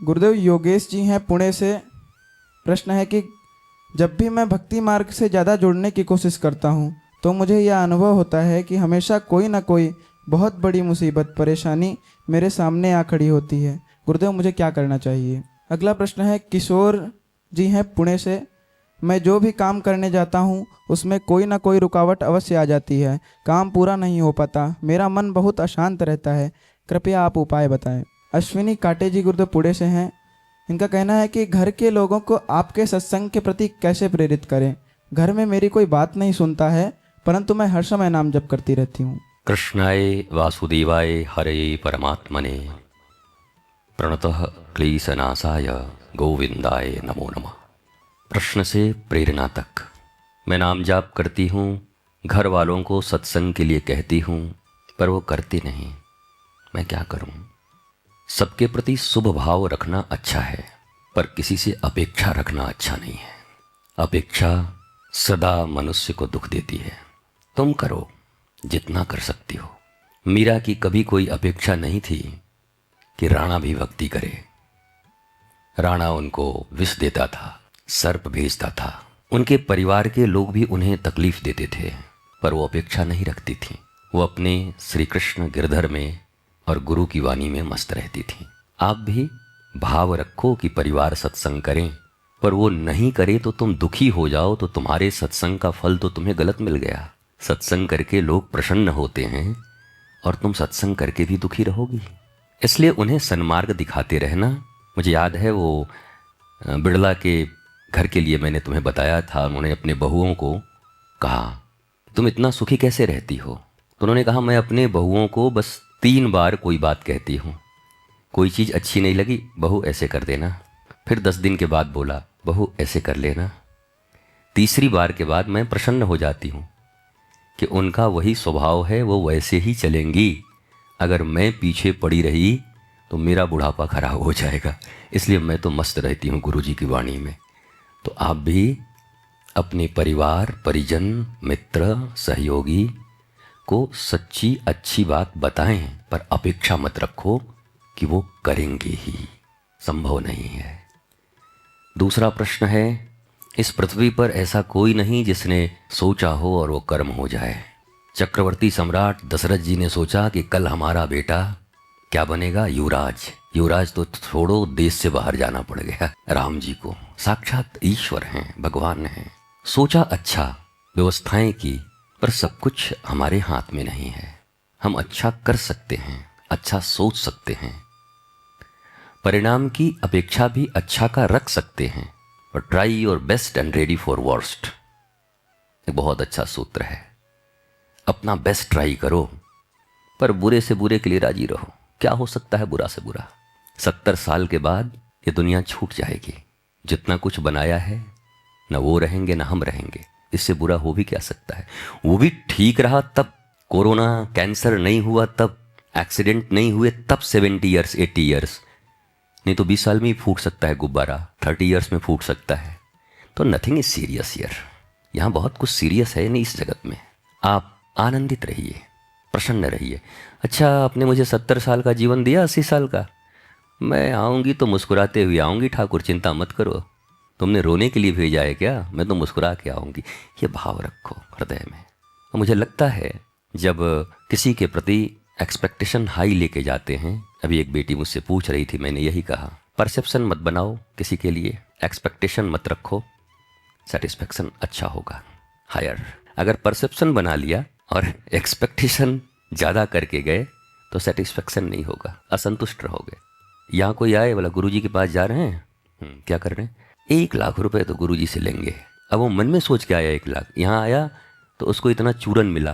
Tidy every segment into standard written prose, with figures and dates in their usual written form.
गुरुदेव योगेश जी हैं पुणे से। प्रश्न है कि जब भी मैं भक्ति मार्ग से ज़्यादा जुड़ने की कोशिश करता हूँ तो मुझे यह अनुभव होता है कि हमेशा कोई ना कोई बहुत बड़ी मुसीबत परेशानी मेरे सामने आ खड़ी होती है। गुरुदेव मुझे क्या करना चाहिए। अगला प्रश्न है किशोर जी हैं पुणे से। मैं जो भी काम करने जाता हूँ उसमें कोई ना कोई रुकावट अवश्य आ जाती है, काम पूरा नहीं हो पाता, मेरा मन बहुत अशांत रहता है, कृपया आप उपाय बताएं। अश्विनी काटे जी गुरुदेव पुणे से हैं। इनका कहना है कि घर के लोगों को आपके सत्संग के प्रति कैसे प्रेरित करें। घर में मेरी कोई बात नहीं सुनता है परंतु मैं हर समय नाम जप करती रहती हूँ। कृष्णाय वासुदेवाय हरे परमात्मने प्रणतः क्लेशनाशाय गोविंदाय नमो नमः। प्रश्न से प्रेरणा तक। मैं नाम जाप करती हूँ, घर वालों को सत्संग के लिए कहती हूँ पर वो करते नहीं, मैं क्या करूँ। सबके प्रति शुभ भाव रखना अच्छा है पर किसी से अपेक्षा रखना अच्छा नहीं है। अपेक्षा सदा मनुष्य को दुख देती है। तुम करो जितना कर सकती हो। मीरा की कभी कोई अपेक्षा नहीं थी कि राणा भी भक्ति करे। राणा उनको विष देता था, सर्प भेजता था, उनके परिवार के लोग भी उन्हें तकलीफ देते थे पर वो अपेक्षा नहीं रखती थी। वो अपने श्री कृष्ण गिरधर में और गुरु की वाणी में मस्त रहती थी। आप भी भाव रखो कि परिवार सत्संग करें पर वो नहीं करे तो तुम दुखी हो जाओ तो तुम्हारे सत्संग का फल तो तुम्हें गलत मिल गया। सत्संग करके लोग प्रसन्न होते हैं और तुम सत्संग करके भी दुखी रहोगी। इसलिए उन्हें सन्मार्ग दिखाते रहना। मुझे याद है वो बिड़ला के घर के लिए मैंने तुम्हें बताया था, उन्होंने अपने बहुओं को कहा तुम इतना सुखी कैसे रहती हो। तो उन्होंने कहा मैं अपने बहुओं को बस 3 बार कोई बात कहती हूँ, कोई चीज़ अच्छी नहीं लगी, बहू ऐसे कर देना। फिर 10 दिन के बाद बोला बहू ऐसे कर लेना। तीसरी बार के बाद मैं प्रसन्न हो जाती हूँ कि उनका वही स्वभाव है, वो वैसे ही चलेंगी। अगर मैं पीछे पड़ी रही तो मेरा बुढ़ापा खराब हो जाएगा, इसलिए मैं तो मस्त रहती हूँ गुरु जी की वाणी में। तो आप भी अपने परिवार परिजन मित्र सहयोगी को सच्ची अच्छी बात बताएं पर अपेक्षा मत रखो कि वो करेंगे ही, संभव नहीं है। दूसरा प्रश्न है इस पृथ्वी पर ऐसा कोई नहीं जिसने सोचा हो और वो कर्म हो जाए। चक्रवर्ती सम्राट दशरथ जी ने सोचा कि कल हमारा बेटा क्या बनेगा, युवराज। युवराज तो छोड़ो, देश से बाहर जाना पड़ गया राम जी को। साक्षात ईश्वर हैं, भगवान हैं। सोचा अच्छा, व्यवस्थाएं की, पर सब कुछ हमारे हाथ में नहीं है। हम अच्छा कर सकते हैं, अच्छा सोच सकते हैं, परिणाम की अपेक्षा भी अच्छा का रख सकते हैं, पर try your best and ready for worst. एक बहुत अच्छा सूत्र है। अपना बेस्ट ट्राई करो पर बुरे से बुरे के लिए राजी रहो। क्या हो सकता है बुरा से बुरा। 70 साल के बाद ये दुनिया छूट जाएगी। जितना कुछ बनाया है न वो रहेंगे न हम रहेंगे, इससे बुरा हो भी क्या सकता है। वो भी ठीक रहा तब, कोरोना कैंसर नहीं हुआ तब, एक्सीडेंट नहीं हुए तब 70 ईयर्स 80 ईयर्स, नहीं तो 20 साल में ही फूट सकता है गुब्बारा, 30 ईयर्स में फूट सकता है। तो नथिंग इज सीरियस हियर। यहाँ बहुत कुछ सीरियस है नहीं इस जगत में। आप आनंदित रहिए, प्रसन्न रहिए। अच्छा आपने मुझे 70 साल का जीवन दिया, 80 साल का, मैं आऊँगी तो मुस्कुराते हुए आऊँगी ठाकुर, चिंता मत करो। तुमने रोने के लिए भेजा है क्या, मैं तो मुस्कुरा के आऊँगी। ये भाव रखो हृदय में। और मुझे लगता है जब किसी के प्रति एक्सपेक्टेशन हाई लेके जाते हैं, अभी एक बेटी मुझसे पूछ रही थी, मैंने यही कहा परसेप्शन मत बनाओ किसी के लिए, एक्सपेक्टेशन मत रखो, सेटिस्फेक्शन अच्छा होगा हायर। अगर परसेप्शन बना लिया और एक्सपेक्टेशन ज़्यादा करके गए तो सेटिस्फेक्शन नहीं होगा, असंतुष्ट रहोगे। यहाँ कोई आए बोला गुरुजी के पास जा रहे हैं, क्या कर रहे हैं, 1 लाख रुपए तो गुरुजी से लेंगे। अब वो मन में सोच के आया 1 लाख, यहाँ आया तो उसको इतना चूरन मिला।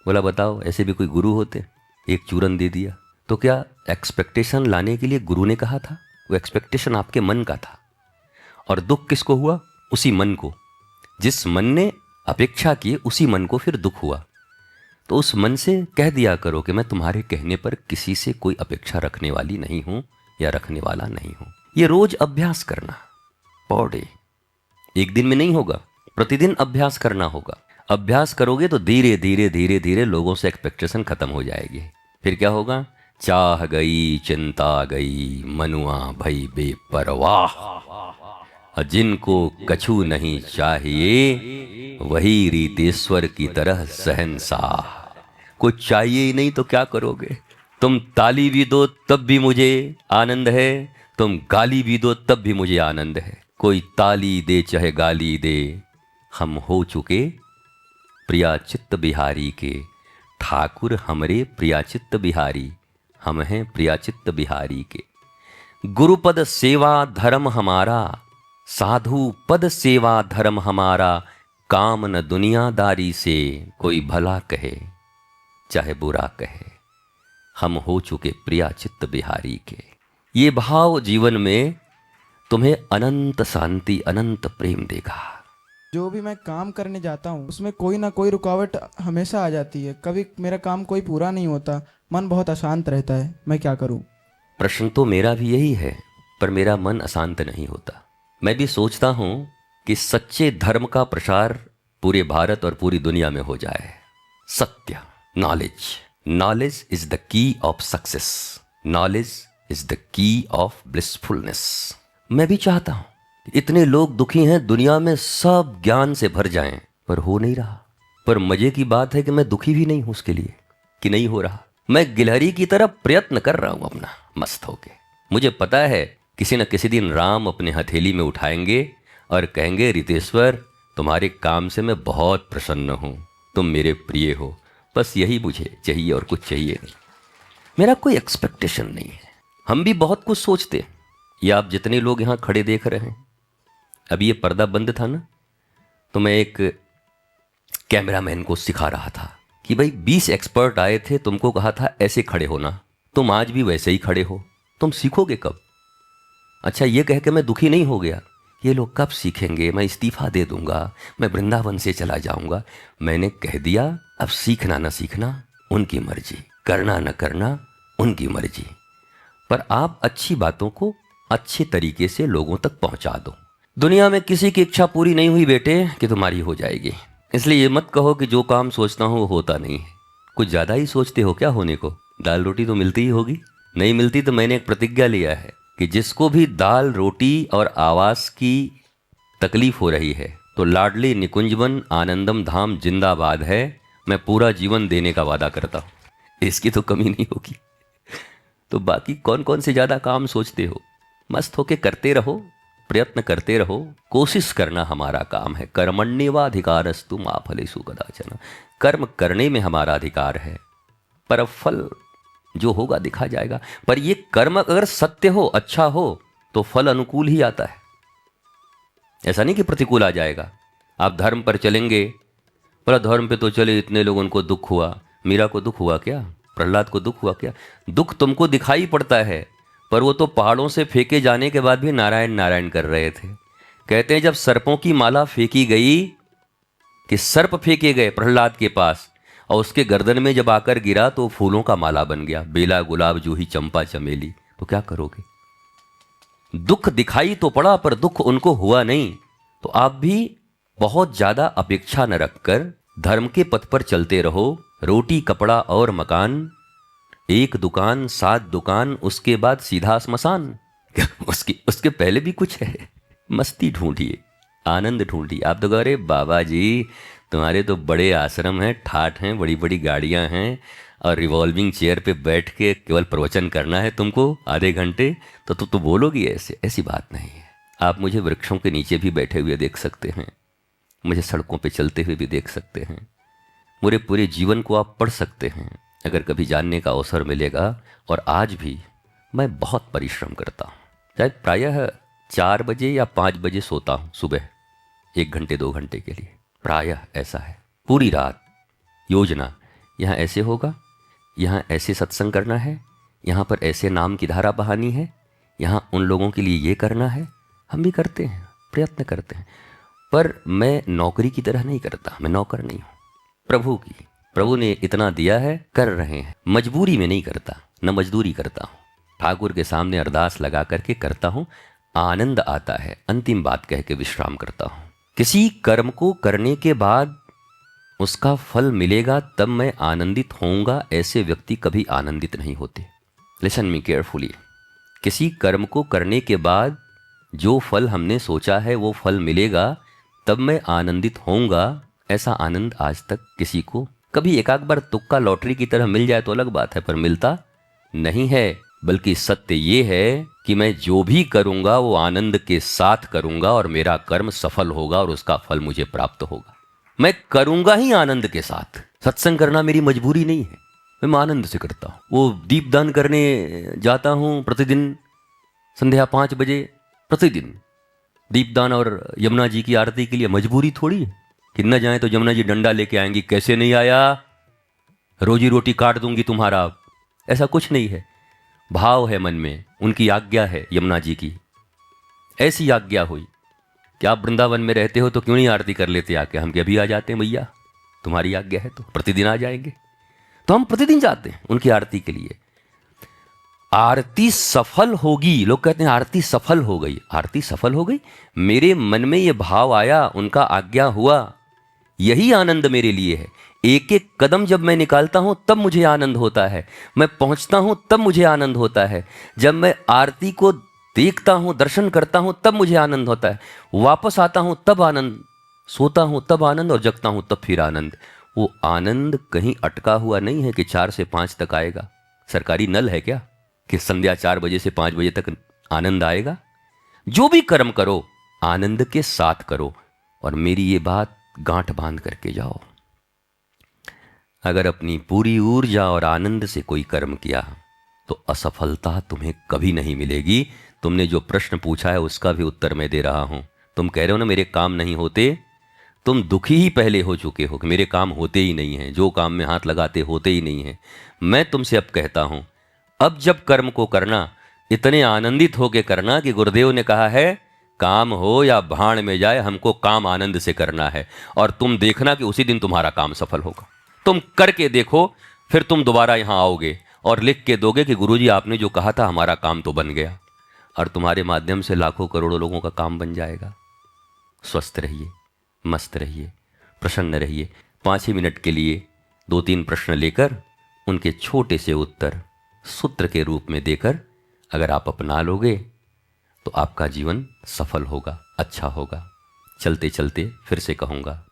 बोला बताओ ऐसे भी कोई गुरु होते, एक चूरन दे दिया। तो क्या एक्सपेक्टेशन लाने के लिए गुरु ने कहा था, वो एक्सपेक्टेशन आपके मन का था। और दुख किसको हुआ, उसी मन को। जिस मन ने अपेक्षा की उसी मन को फिर दुख हुआ। तो उस मन से कह दिया करो कि मैं तुम्हारे कहने पर किसी से कोई अपेक्षा रखने वाली नहीं हूं या रखने वाला नहीं हूं। ये रोज अभ्यास करना, पर डे, एक दिन में नहीं होगा, प्रतिदिन अभ्यास करना होगा। अभ्यास करोगे तो धीरे धीरे धीरे धीरे लोगों से एक्सपेक्टेशन खत्म हो जाएगी। फिर क्या होगा, चाह गई चिंता गई मनुआ भई बेपरवाह। जिनको कछु नहीं चाहिए वही रीतेश्वर की तरह शहंशाह। कुछ चाहिए ही नहीं तो क्या करोगे? तुम ताली भी दो तब भी मुझे आनंद है, तुम गाली भी दो तब भी मुझे आनंद है। कोई ताली दे चाहे गाली दे, हम हो चुके प्रियाचित्त बिहारी के। ठाकुर हमरे प्रियाचित्त बिहारी, हम हैं प्रियाचित्त बिहारी के। गुरुपद सेवा धर्म हमारा, साधु पद सेवा धर्म हमारा। काम न दुनियादारी से, कोई भला कहे चाहे बुरा कहे, हम हो चुके प्रियाचित्त बिहारी के। ये भाव जीवन में तुम्हें अनंत शांति अनंत प्रेम देगा। जो भी मैं काम करने जाता हूँ उसमें कोई ना कोई रुकावट हमेशा आ जाती है। कभी मेरा काम कोई पूरा नहीं होता, मन बहुत अशांत रहता है। मैं क्या करूँ? प्रश्न तो मेरा भी यही है, पर मेरा मन अशांत नहीं होता। मैं भी सोचता हूँ कि सच्चे धर्म का प्रसार पूरे भारत और पूरी दुनिया में हो जाए। सत्य, knowledge is the key of success, knowledge is the key of blissfulness. मैं भी चाहता हूं, इतने लोग दुखी हैं दुनिया में, सब ज्ञान से भर जाएं, पर हो नहीं रहा। पर मजे की बात है कि मैं दुखी भी नहीं हूं उसके लिए कि नहीं हो रहा। मैं गिलहरी की तरह प्रयत्न कर रहा हूं अपना मस्त होके। मुझे पता है किसी न किसी दिन राम अपने हथेली में उठाएंगे और कहेंगे, रितेश्वर तुम्हारे काम से मैं बहुत प्रसन्न हूं, तुम मेरे प्रिय हो। बस यही मुझे चाहिए और कुछ चाहिए नहीं। मेरा कोई एक्सपेक्टेशन नहीं है। हम भी बहुत कुछ सोचते हैं। ये आप जितने लोग यहाँ खड़े देख रहे हैं, अभी ये पर्दा बंद था ना, तो मैं एक कैमरामैन को सिखा रहा था कि भाई 20 एक्सपर्ट आए थे, तुमको कहा था ऐसे खड़े होना, तुम आज भी वैसे ही खड़े हो, तुम सीखोगे कब? अच्छा, ये कह के मैं दुखी नहीं हो गया, ये लोग कब सीखेंगे, मैं इस्तीफा दे दूंगा, मैं वृंदावन से चला जाऊंगा। मैंने कह दिया, अब सीखना न सीखना उनकी मर्जी, करना न करना उनकी मर्जी, पर आप अच्छी बातों को अच्छे तरीके से लोगों तक पहुंचा दो। दुनिया में किसी की इच्छा पूरी नहीं हुई बेटे कि तुम्हारी हो जाएगी। इसलिए ये मत कहो कि जो काम सोचता हूं वो होता नहीं है। कुछ ज्यादा ही सोचते हो क्या होने को? दाल रोटी तो मिलती ही होगी। नहीं मिलती तो मैंने एक प्रतिज्ञा लिया है कि जिसको भी दाल रोटी और आवास की तकलीफ हो रही है, तो लाडली निकुंजवन आनंदम धाम जिंदाबाद है, मैं पूरा जीवन देने का वादा करता हूँ, इसकी तो कमी नहीं होगी। तो बाकी कौन कौन से ज्यादा काम सोचते हो? मस्त होके करते रहो, प्रयत्न करते रहो। कोशिश करना हमारा काम है। कर्मण्येवाधिकारस्तु मा फलेषु कदाचन। कर्म करने में हमारा अधिकार है, पर फल जो होगा दिखा जाएगा। पर ये कर्म अगर सत्य हो, अच्छा हो, तो फल अनुकूल ही आता है। ऐसा नहीं कि प्रतिकूल आ जाएगा। आप धर्म पर चलेंगे, बोला धर्म पे तो चले, इतने लोगों को दुख हुआ, मीरा को दुख हुआ क्या, प्रहलाद को दुख हुआ क्या? दुख तुमको दिखाई पड़ता है, पर वो तो पहाड़ों से फेंके जाने के बाद भी नारायण नारायण कर रहे थे। कहते हैं जब सर्पों की माला फेंकी गई, कि सर्प फेंके गए प्रहलाद के पास, और उसके गर्दन में जब आकर गिरा तो फूलों का माला बन गया, बेला गुलाब जूही चंपा चमेली। तो क्या करोगे? दुख दिखाई तो पड़ा पर दुख उनको हुआ नहीं। तो आप भी बहुत ज्यादा अपेक्षा न रखकर धर्म के पथ पर चलते रहो। रोटी कपड़ा और मकान, एक दुकान 7 दुकान, उसके बाद सीधा स्मशान। उसके पहले भी कुछ है। मस्ती ढूंढिए, आनंद ढूंढिए। आप तो कह रहे बाबा जी तुम्हारे तो बड़े आश्रम हैं, ठाठ हैं, बड़ी बड़ी गाड़ियां हैं, और रिवॉल्विंग चेयर पे बैठ के केवल प्रवचन करना है तुमको आधे घंटे, तो बोलोगी ऐसे? ऐसी बात नहीं है। आप मुझे वृक्षों के नीचे भी बैठे हुए देख सकते हैं, मुझे सड़कों पे चलते हुए भी देख सकते हैं, मेरे पूरे जीवन को आप पढ़ सकते हैं अगर कभी जानने का अवसर मिलेगा। और आज भी मैं बहुत परिश्रम करता हूँ। शायद प्रायः 4 बजे या 5 बजे सोता हूँ सुबह, 1 घंटे 2 घंटे के लिए, प्रायः ऐसा है। पूरी रात योजना, यहाँ ऐसे होगा, यहाँ ऐसे सत्संग करना है, यहाँ पर ऐसे नाम की धारा बहानी है, यहाँ उन लोगों के लिए ये करना है। हम भी करते हैं, प्रयत्न करते हैं, पर मैं नौकरी की तरह नहीं करता। मैं नौकर नहीं हूँ, प्रभु ने इतना दिया है, कर रहे हैं। मजबूरी में नहीं करता, न मजदूरी करता हूँ। ठाकुर के सामने अरदास लगा करके करता हूँ, आनंद आता है, अंतिम बात कह के विश्राम करता हूँ। किसी कर्म को करने के बाद उसका फल मिलेगा तब मैं आनंदित होऊंगा, ऐसे व्यक्ति कभी आनंदित नहीं होते। Listen me carefully. किसी कर्म को करने के बाद जो फल हमने सोचा है वो फल मिलेगा, तब मैं आनंदित होऊंगा, ऐसा आनंद आज तक किसी को कभी एक आध बार तुक्का लॉटरी की तरह मिल जाए तो अलग बात है, पर मिलता नहीं है। बल्कि सत्य ये है कि मैं जो भी करूंगा वो आनंद के साथ करूंगा और मेरा कर्म सफल होगा और उसका फल मुझे प्राप्त होगा। मैं करूंगा ही आनंद के साथ। सत्संग करना मेरी मजबूरी नहीं है, मैं आनंद से करता हूँ। वो दीपदान करने जाता हूँ प्रतिदिन संध्या 5 बजे, प्रतिदिन दीपदान और यमुना जी की आरती के लिए मजबूरी थोड़ी है कि न जाए तो यमुना जी डंडा लेके आएंगी, कैसे नहीं आया, रोजी रोटी काट दूंगी तुम्हारा। ऐसा कुछ नहीं है, भाव है मन में, उनकी आज्ञा है यमुना जी की। ऐसी आज्ञा हुई कि आप वृंदावन में रहते हो तो क्यों नहीं आरती कर लेते आके? हम अभी आ जाते हैं भैया, तुम्हारी आज्ञा है तो प्रतिदिन आ जाएंगे। तो हम प्रतिदिन जाते हैं उनकी आरती के लिए। आरती सफल होगी, लोग कहते हैं आरती सफल हो गई। आरती सफल हो गई, मेरे मन में ये भाव आया, उनका आज्ञा हुआ, यही आनंद मेरे लिए है। एक एक कदम जब मैं निकालता हूं तब मुझे आनंद होता है, मैं पहुंचता हूं तब मुझे आनंद होता है, जब मैं आरती को देखता हूं, दर्शन करता हूं तब मुझे आनंद होता है, वापस आता हूं तब आनंद, सोता हूं तब आनंद और जगता हूं तब फिर आनंद। वो आनंद कहीं अटका हुआ नहीं है कि 4 से 5 तक आएगा। सरकारी नल है क्या कि संध्या 4 बजे से 5 बजे तक आनंद आएगा? जो भी कर्म करो आनंद के साथ करो। और मेरी ये बात गांठ बांध करके जाओ, अगर अपनी पूरी ऊर्जा और आनंद से कोई कर्म किया तो असफलता तुम्हें कभी नहीं मिलेगी। तुमने जो प्रश्न पूछा है उसका भी उत्तर मैं दे रहा हूं। तुम कह रहे हो ना मेरे काम नहीं होते, तुम दुखी ही पहले हो चुके हो कि मेरे काम होते ही नहीं हैं, जो काम में हाथ लगाते होते ही नहीं हैं। मैं तुमसे अब कहता हूं, अब जब कर्म को करना इतने आनंदित होके करना कि गुरुदेव ने कहा है काम हो या भाड़ में जाए, हमको काम आनंद से करना है। और तुम देखना कि उसी दिन तुम्हारा काम सफल होगा। तुम करके देखो, फिर तुम दोबारा यहां आओगे और लिख के दोगे कि गुरुजी आपने जो कहा था हमारा काम तो बन गया। और तुम्हारे माध्यम से लाखों करोड़ों लोगों का काम बन जाएगा। स्वस्थ रहिए, मस्त रहिए, प्रसन्न रहिए। 5 ही मिनट के लिए 2-3 प्रश्न लेकर उनके छोटे से उत्तर सूत्र के रूप में देकर अगर आप अपना लोगे तो आपका जीवन सफल होगा, अच्छा होगा। चलते चलते फिर से कहूँगा,